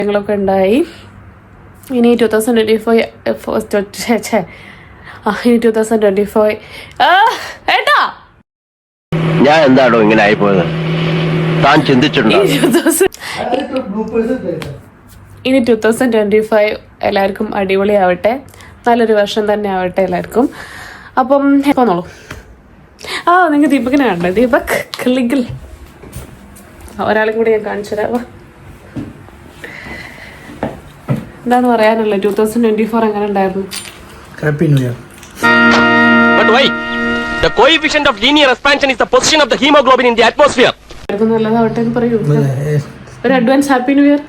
കാര്യങ്ങളൊക്കെ ഉണ്ടായി. ഇനി 2025 ഏട്ടാ ഞാൻ എന്താണോ ഇങ്ങനെ ആയിപ്പോയത് താൻ ചിന്തിച്ചിട്ടുണ്ടോ? ഇനി 2025 എല്ലാവർക്കും അടിപൊളിയാവട്ടെ, നല്ലൊരു വർഷം തന്നെ ആവട്ടെ എല്ലാവർക്കും. അപ്പം പോന്നോളൂ. നിങ്ങൾ ദീപകിനെ കണ്ടേ? ദീപക് കിളിഗിൽ ഒരാളും കൂടി ഞാൻ കാണിച്ചു തരാം. എന്താണ് പറയാനുള്ളത്? 2024 എങ്ങനെ ഉണ്ടായിരുന്നു? Happy new year. But why? The coefficient of linear expansion is the position of the hemoglobin in the atmosphere. നല്ലതാവട്ടെ എന്ന് പറയൂ. ഒരു advance happy new year.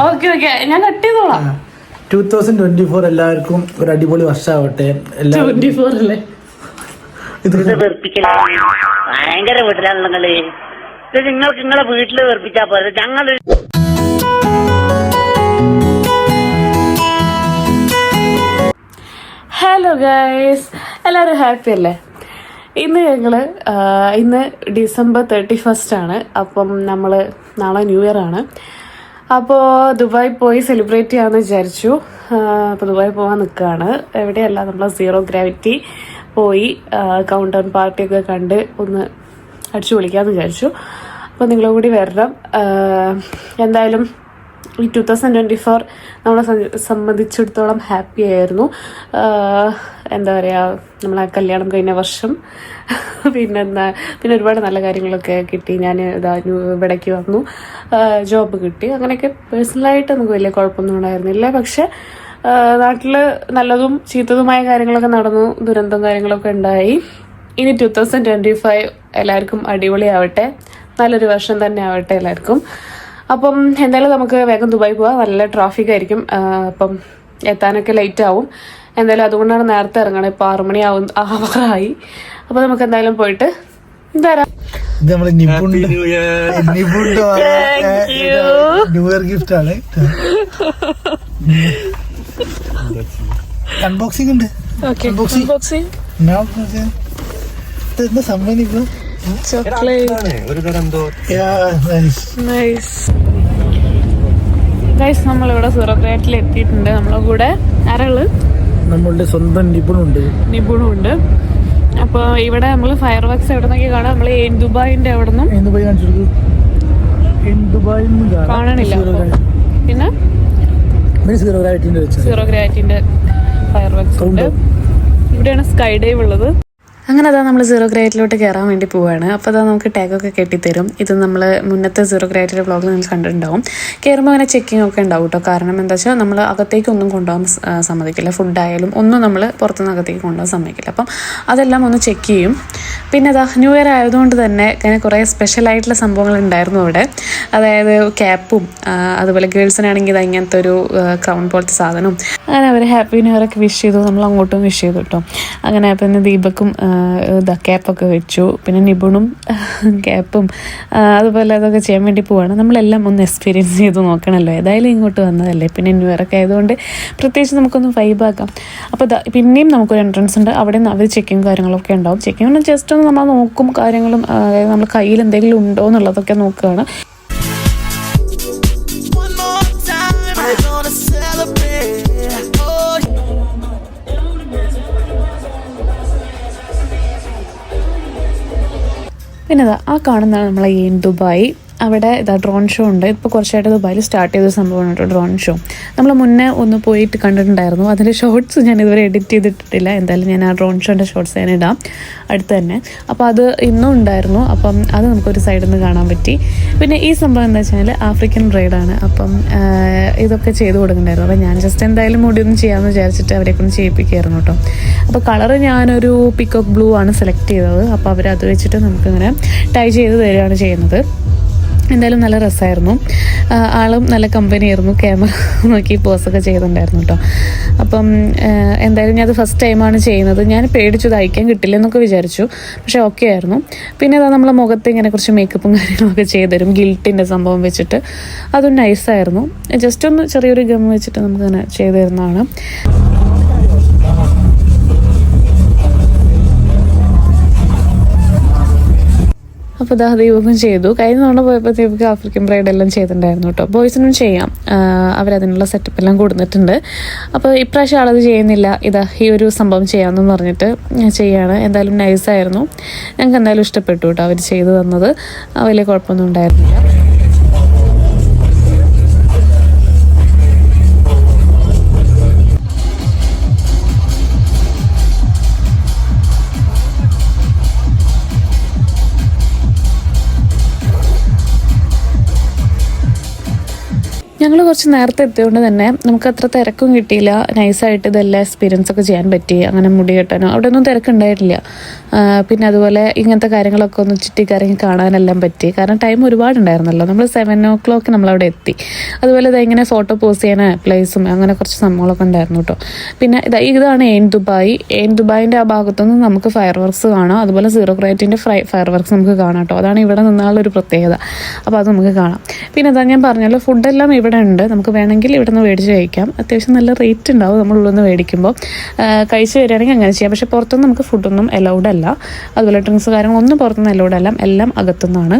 Okay ഞാൻ കട്ട് ചെയ്തോളാം. 2024 എല്ലാവർക്കും ഒരു അടിപൊളി വർഷമാവട്ടെ. 24 അല്ലേ? ഭയങ്കര വീട്ടിലാണല്ലേ നിങ്ങൾക്ക് നിങ്ങളെ വീട്ടില് വെറുപ്പിച്ചാ പോലെ ഞങ്ങൾ. ഹലോ ഗൈസ്, എല്ലാവരും ഹാപ്പി അല്ലേ? ഇന്ന് ഡിസംബർ 31 ആണ്. അപ്പം നമ്മൾ നാളെ ന്യൂ ഇയർ ആണ്. അപ്പോൾ ദുബായ് പോയി സെലിബ്രേറ്റ് ചെയ്യാമെന്ന് വിചാരിച്ചു. അപ്പോൾ ദുബായ് പോകാൻ നിൽക്കുകയാണ്. എവിടെയല്ല, നമ്മൾ സീറോ ഗ്രാവിറ്റി പോയി കൗണ്ട് ഡൗൺ പാർട്ടിയൊക്കെ കണ്ട് ഒന്ന് അടിച്ചു പൊളിക്കാമെന്ന് വിചാരിച്ചു. അപ്പോൾ നിങ്ങളും കൂടി വരണം. എന്തായാലും ഈ 2024 നമ്മളെ സംബന്ധിച്ചിടത്തോളം ഹാപ്പി ആയിരുന്നു. എന്താ പറയുക, നമ്മളെ കല്യാണം കഴിഞ്ഞ വർഷം, പിന്നെ ഒരുപാട് നല്ല കാര്യങ്ങളൊക്കെ കിട്ടി. ഞാൻ ഇവിടേക്ക് വന്നു, ജോബ് കിട്ടി, അങ്ങനെയൊക്കെ പേഴ്സണലായിട്ട് നമുക്ക് വലിയ കുഴപ്പമൊന്നും ഉണ്ടായിരുന്നില്ല. പക്ഷെ നാട്ടിൽ നല്ലതും ചീത്തതുമായ കാര്യങ്ങളൊക്കെ നടന്നു, ദുരന്തം കാര്യങ്ങളൊക്കെ ഉണ്ടായി. ഇനി 2025 എല്ലാവർക്കും അടിപൊളിയാവട്ടെ, നല്ലൊരു വർഷം തന്നെ ആവട്ടെ എല്ലാവർക്കും. അപ്പം എന്തായാലും നമുക്ക് വേഗം ദുബായ് പോവാം. നല്ല ട്രാഫിക് ആയിരിക്കും, അപ്പം എത്താനൊക്കെ ലേറ്റ് ആവും. എന്തായാലും അതുകൊണ്ടാണ് നേരത്തെ ഇറങ്ങണം. ഇപ്പോൾ 6 മണി ആവാറായി. അപ്പോൾ നമുക്ക് എന്തായാലും പോയിട്ട് തരാം. ന്യൂ ഇയർ ഗിഫ്റ്റ് ആണ്. അൺബോക്സിംഗ് ഉണ്ട്. എന്താ സംഭവം ഇപ്പൊ? നമ്മളിവിടെ സൂറത്തേറ്റിൽ എത്തിയിട്ടുണ്ട്. നമ്മളെ കൂടെ ആരാള്? നമ്മളുടെ സ്വന്തം നിപുണുണ്ട്. അപ്പോൾ ഇവിടെ നമ്മൾ ഫയർ വർക്സ് എവിടെ നിന്നൊക്കെ കാണാം. നമ്മൾ ദുബായിന്റെ എവിടെ നിന്നും കാണണില്ല. പിന്നെ സീറോ ഗ്രാവിറ്റിന്റെ ഫയർ വർക്സ് ഉണ്ട്. ഇവിടെയാണ് സ്കൈ ഡൈവ് ഉള്ളത്. അങ്ങനെ അതാ നമ്മൾ സീറോ ഗ്രാവിറ്റിലോട്ട് കയറാൻ വേണ്ടി പോവുകയാണ്. അപ്പോൾ അതാ നമുക്ക് ടാഗൊക്കെ കെട്ടിത്തരും. ഇത് നമ്മൾ മുന്നത്തെ സീറോ ഗ്രാവിറ്റിയുടെ വ്ളോഗിൽ നിങ്ങൾ കണ്ടിട്ടുണ്ടാവും. കയറുമ്പോൾ അങ്ങനെ ചെക്കിംഗ് ഒക്കെ ഉണ്ടാവും കേട്ടോ. കാരണം എന്താ വെച്ചാൽ നമ്മൾ അകത്തേക്കൊന്നും കൊണ്ടുപോകാൻ സമ്മതിക്കില്ല. ഫുഡായാലും ഒന്നും നമ്മൾ പുറത്തുനിന്ന് അകത്തേക്ക് കൊണ്ടുപോകാൻ സമ്മതിക്കില്ല. അപ്പം അതെല്ലാം ഒന്ന് ചെക്ക് ചെയ്യും. പിന്നെ അതാ ന്യൂ ഇയർ ആയതുകൊണ്ട് തന്നെ അങ്ങനെ കുറേ സ്പെഷ്യലായിട്ടുള്ള സംഭവങ്ങൾ ഉണ്ടായിരുന്നു അവിടെ. അതായത് ക്യാപ്പും അതുപോലെ ഗേൾസിനാണെങ്കിൽ ഇത് ഇങ്ങനത്തെ ഒരു ക്രൗൺ പോലത്തെ സാധനവും. അങ്ങനെ അവർ ഹാപ്പി ന്യൂ ഇയർ ഒക്കെ വിഷ് ചെയ്തു. നമ്മൾ അങ്ങോട്ടും വിഷ് ചെയ്തു കേട്ടോ. അങ്ങനെ പിന്നെ ദീപക്കും ക്യാപ്പൊക്കെ വെച്ചു. പിന്നെ നിപുണും ക്യാപ്പും അതുപോലെ അതൊക്കെ ചെയ്യാൻ വേണ്ടി പോവാണ്. നമ്മളെല്ലാം ഒന്ന് എക്സ്പീരിയൻസ് ചെയ്ത് നോക്കണമല്ലോ. ഏതായാലും ഇങ്ങോട്ട് വന്നതല്ലേ, പിന്നെ ന്യൂ ഇയർ ഒക്കെ ആയതുകൊണ്ട് പ്രത്യേകിച്ച് നമുക്കൊന്ന് വൈബാക്കാം. അപ്പോൾ പിന്നെയും നമുക്കൊരു എൻട്രൻസ് ഉണ്ട്. അവിടെ അവർ ചെക്കിങ് കാര്യങ്ങളൊക്കെ ഉണ്ടാവും. ചെക്കിങ് ജസ്റ്റ് ഒന്ന് നമ്മൾ നോക്കും കാര്യങ്ങളും, അതായത് നമ്മൾ കയ്യിൽ എന്തെങ്കിലും ഉണ്ടോ എന്നുള്ളതൊക്കെ നോക്കുകയാണ്. പിന്നെ ആ കാണുന്നതാണ് നമ്മളെ ദുബായ്. അവിടെ ഡ്രോൺ ഷോ ഉണ്ട്. ഇപ്പോൾ കുറച്ചായിട്ട് ദുബായിൽ സ്റ്റാർട്ട് ചെയ്ത സംഭവമാണ് കേട്ടോ ഡ്രോൺ ഷോ. നമ്മൾ മുന്നേ ഒന്ന് പോയിട്ട് കണ്ടിട്ടുണ്ടായിരുന്നു. അതിൻ്റെ ഷോർട്സ് ഞാൻ ഇതുവരെ എഡിറ്റ് ചെയ്തിട്ടില്ല. എന്തായാലും ഞാൻ ആ ഡ്രോൺ ഷോൻ്റെ ഷോർട്സ് ഞാൻ ഇടാം അടുത്ത് തന്നെ. അപ്പോൾ അത് ഇന്നും ഉണ്ടായിരുന്നു. അപ്പം അത് നമുക്കൊരു സൈഡിൽ നിന്ന് കാണാൻ പറ്റി. പിന്നെ ഈ സംഭവം എന്താ വെച്ചാൽ ആഫ്രിക്കൻ ബ്രൈഡാണ്. അപ്പം ഇതൊക്കെ ചെയ്ത് കൊടുക്കണ്ടായിരുന്നു. അപ്പോൾ ഞാൻ ജസ്റ്റ് എന്തായാലും മുടിയൊന്നും ചെയ്യാമെന്ന് വിചാരിച്ചിട്ട് അവരെക്കൊണ്ട് ചെയ്യിപ്പിക്കുകയായിരുന്നു കേട്ടോ. അപ്പോൾ കളറ് ഞാനൊരു പിക്കോക്ക് ബ്ലൂ ആണ് സെലക്ട് ചെയ്തത്. അപ്പോൾ അവരത് വെച്ചിട്ട് നമുക്കിങ്ങനെ ടൈ ചെയ്ത് തരികയാണ് ചെയ്യുന്നത്. എന്തായാലും നല്ല രസമായിരുന്നു. ആളും നല്ല കമ്പനിയായിരുന്നു. ക്യാമറ നോക്കി പോസൊക്കെ ചെയ്തിട്ടുണ്ടായിരുന്നു കേട്ടോ. അപ്പം എന്തായാലും ഞാൻ അത് ഫസ്റ്റ് ടൈമാണ് ചെയ്യുന്നത്. ഞാൻ പേടിച്ചു തയ്ക്കാൻ കിട്ടില്ല എന്നൊക്കെ വിചാരിച്ചു. പക്ഷേ ഓക്കെ ആയിരുന്നു. പിന്നെ അതാ നമ്മളെ മുഖത്ത് ഇങ്ങനെ കുറച്ച് മേക്കപ്പും കാര്യങ്ങളൊക്കെ ചെയ്തുതരും. ഗിൽറ്റിൻ്റെ സംഭവം വെച്ചിട്ട് അതും നൈസായിരുന്നു. ജസ്റ്റ് ഒന്ന് ചെറിയൊരു ഗം വെച്ചിട്ട് നമുക്കിങ്ങനെ ചെയ്തു തരുന്നതാണ്. അപ്പോൾ ദൈവം ചെയ്തു. കഴിഞ്ഞ തവണ പോയപ്പോഴത്തേക്ക് ആഫ്രിക്കൻ ബ്രൈഡ് എല്ലാം ചെയ്തിട്ടുണ്ടായിരുന്നു കേട്ടോ. ബോയ്സിനും ചെയ്യാം, അവരതിനുള്ള സെറ്റപ്പ് എല്ലാം കൊടുത്തിട്ടുണ്ട്. അപ്പോൾ ഇപ്രാവശ്യം ആളത് ചെയ്യുന്നില്ല, ഈ ഒരു സംഭവം ചെയ്യാമെന്ന് പറഞ്ഞിട്ട് ചെയ്യാണ്. എന്തായാലും നൈസായിരുന്നു, ഞങ്ങൾക്ക് എന്തായാലും ഇഷ്ടപ്പെട്ടു കേട്ടോ അവർ ചെയ്തു തന്നത്. വലിയ കുഴപ്പമൊന്നും ഉണ്ടായിരുന്നില്ല. ഞങ്ങൾ കുറച്ച് നേരത്തെ എത്തിയതുകൊണ്ട് തന്നെ നമുക്ക് അത്ര തിരക്കും കിട്ടിയില്ല. നൈസായിട്ട് ഇതെല്ലാം എക്സ്പീരിയൻസ് ഒക്കെ ചെയ്യാൻ പറ്റി. അങ്ങനെ മുടി കെട്ടാനോ അവിടെ ഒന്നും തിരക്കുണ്ടായിട്ടില്ല. പിന്നെ അതുപോലെ ഇങ്ങനത്തെ കാര്യങ്ങളൊക്കെ ഒന്ന് ചുറ്റിക്കറങ്ങി കാണാനെല്ലാം പറ്റി. കാരണം ടൈം ഒരുപാടുണ്ടായിരുന്നല്ലോ. നമ്മൾ 7 o'clock നമ്മളവിടെ എത്തി. അതുപോലെ ഇങ്ങനെ ഫോട്ടോ പോസ്റ്റ് ചെയ്യാൻ പ്ലേസും അങ്ങനെ കുറച്ച് സംഭവങ്ങളൊക്കെ ഉണ്ടായിരുന്നു കേട്ടോ. പിന്നെ ഇതാണ് എയിൻ ദുബായ്. എയിൻ ദുബായിൻ്റെ ആ ഭാഗത്തുനിന്ന് നമുക്ക് ഫയർ വർക്ക്സ് കാണാം. അതുപോലെ സീറോ ഗ്രേറ്റിൻ്റെ ഫയർ വർക്ക്സ് നമുക്ക് കാണാം കേട്ടോ. അതാണ് ഇവിടെ നിന്നാളൊരു പ്രത്യേകത. അപ്പോൾ അത് നമുക്ക് കാണാം. പിന്നെ അതാ ഞാൻ പറഞ്ഞല്ലോ, ഫുഡെല്ലാം ഇവിടെ ഉണ്ട്. നമുക്ക് വേണമെങ്കിൽ ഇവിടെ നിന്ന് മേടിച്ച് കഴിക്കാം. അത്യാവശ്യം നല്ല റേറ്റ് ഉണ്ടാവും നമ്മൾ ഉള്ളിൽ നിന്ന് മേടിക്കുമ്പോൾ. കഴിച്ച് വരികയാണെങ്കിൽ അങ്ങനെ ചെയ്യാം. പക്ഷേ പുറത്തുനിന്ന് നമുക്ക് ഫുഡൊന്നും അലൗഡ് അല്ല. അതുപോലെ ഡ്രിങ്ക്സ് കാര്യങ്ങളൊന്നും പുറത്തുനിന്ന് അലൗഡ് അല്ല, എല്ലാം അകത്തുനിന്നാണ്.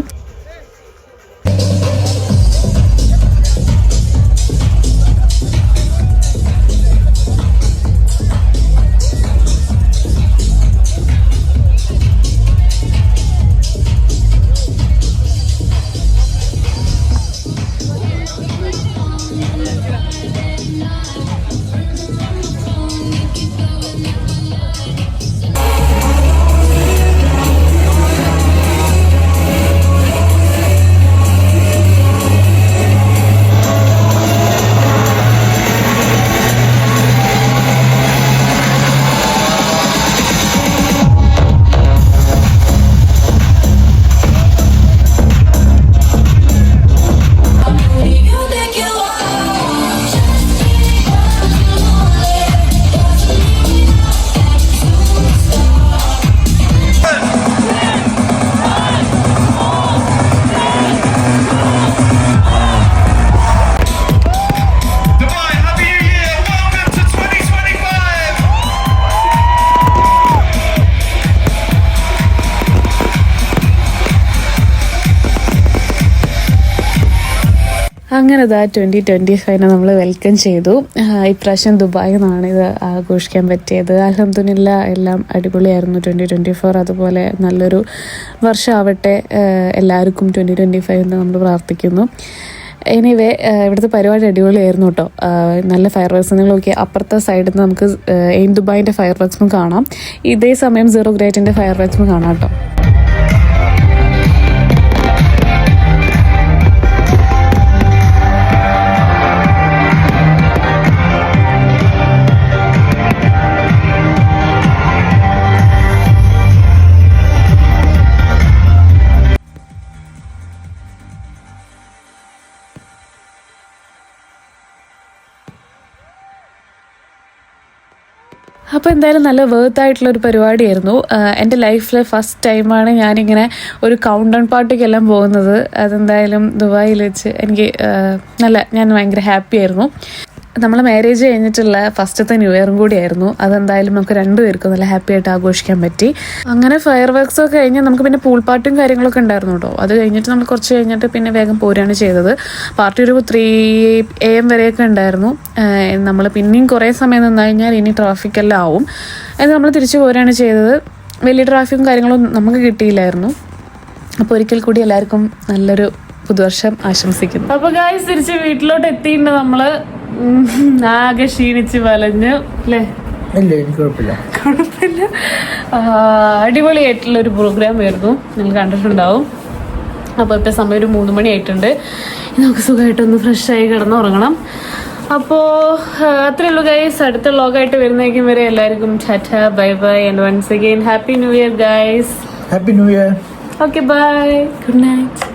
അങ്ങനെ 2025 നമ്മൾ വെൽക്കം ചെയ്തു. ഇപ്രാവശ്യം ദുബായിൽ നിന്നാണ് ഇത് ആഘോഷിക്കാൻ പറ്റിയത്. അൽഹംദുലില്ലാ എല്ലാം അടിപൊളിയായിരുന്നു 2024. അതുപോലെ നല്ലൊരു വർഷമാവട്ടെ എല്ലാവർക്കും 2025 എന്ന് നമ്മൾ പ്രാർത്ഥിക്കുന്നു. എനിവേ ഇവിടുത്തെ പരിപാടി അടിപൊളിയായിരുന്നു കേട്ടോ. നല്ല ഫയർ വർക്ക്സ് നിങ്ങൾ നോക്കി അപ്പുറത്തെ സൈഡിൽ നിന്ന് നമുക്ക് എയിൻ ദുബായിൻ്റെ ഫയർ വർക്ക്സും കാണാം. ഇതേ സമയം സീറോ ഗ്രേറ്റിൻ്റെ ഫയർ വർക്ക്സും കാണാം കേട്ടോ. അപ്പോൾ എന്തായാലും നല്ല വേർത്തായിട്ടുള്ളൊരു പരിപാടിയായിരുന്നു. എൻ്റെ ലൈഫിലെ ഫസ്റ്റ് ടൈമാണ് ഞാനിങ്ങനെ ഒരു കൗണ്ട് ഡൗൺ പാർട്ടിക്കെല്ലാം പോകുന്നത്. അതെന്തായാലും ദുബായിൽ വെച്ച് എനിക്ക് ഞാൻ ഭയങ്കര ഹാപ്പി ആയിരുന്നു. നമ്മളെ മാരേജ് കഴിഞ്ഞിട്ടുള്ള ഫസ്റ്റത്തെ ന്യൂ ഇയറും കൂടിയായിരുന്നു. അതെന്തായാലും നമുക്ക് രണ്ടുപേർക്കും നല്ല ഹാപ്പി ആയിട്ട് ആഘോഷിക്കാൻ പറ്റി. അങ്ങനെ ഫയർ വർക്ക്സ് ഒക്കെ കഴിഞ്ഞ് നമുക്ക് പിന്നെ പൂൾ പാർട്ടിയും കാര്യങ്ങളൊക്കെ ഉണ്ടായിരുന്നു കേട്ടോ. അത് കഴിഞ്ഞിട്ട് നമ്മൾ കുറച്ച് കഴിഞ്ഞിട്ട് പിന്നെ വേഗം പോരുകയാണ് ചെയ്തത്. പാർട്ടി ഒരു 3 AM വരെയൊക്കെ ഉണ്ടായിരുന്നു. നമ്മൾ പിന്നെയും കുറേ സമയം നിന്ന് കഴിഞ്ഞാൽ ഇനി ട്രാഫിക്കെല്ലാം ആവും. അത് നമ്മൾ തിരിച്ചു പോരുകയാണ് ചെയ്തത്. വലിയ ട്രാഫിക്കും കാര്യങ്ങളും നമുക്ക് കിട്ടിയില്ലായിരുന്നു. അപ്പോൾ ഒരിക്കൽ കൂടി എല്ലാവർക്കും നല്ലൊരു പുതുവർഷം ആശംസിക്കുന്നു. അപ്പോൾ ഗായ്സ് തിരിച്ച് വീട്ടിലോട്ട് എത്തിയിട്ടുണ്ട്. നമ്മൾ ആകെ ക്ഷീണിച്ച് വലഞ്ഞു അല്ലേ? കുഴപ്പമില്ല. അടിപൊളിയായിട്ടുള്ളൊരു പ്രോഗ്രാം ആയിരുന്നു, നിങ്ങൾ കണ്ടിട്ടുണ്ടാവും. അപ്പോൾ ഇപ്പോൾ സമയം ഒരു 3 മണി ആയിട്ടുണ്ട്. നമുക്ക് സുഖമായിട്ടൊന്ന് ഫ്രഷായി കിടന്നുറങ്ങണം. അപ്പോൾ അത്രേ ഉള്ളൂ ഗൈസ്. അടുത്ത വ്ളോഗായിട്ട് വരുന്നേക്കും വരെ എല്ലാവർക്കും tata, bye bye and once again happy new year guys. Happy new year. Okay bye, good night.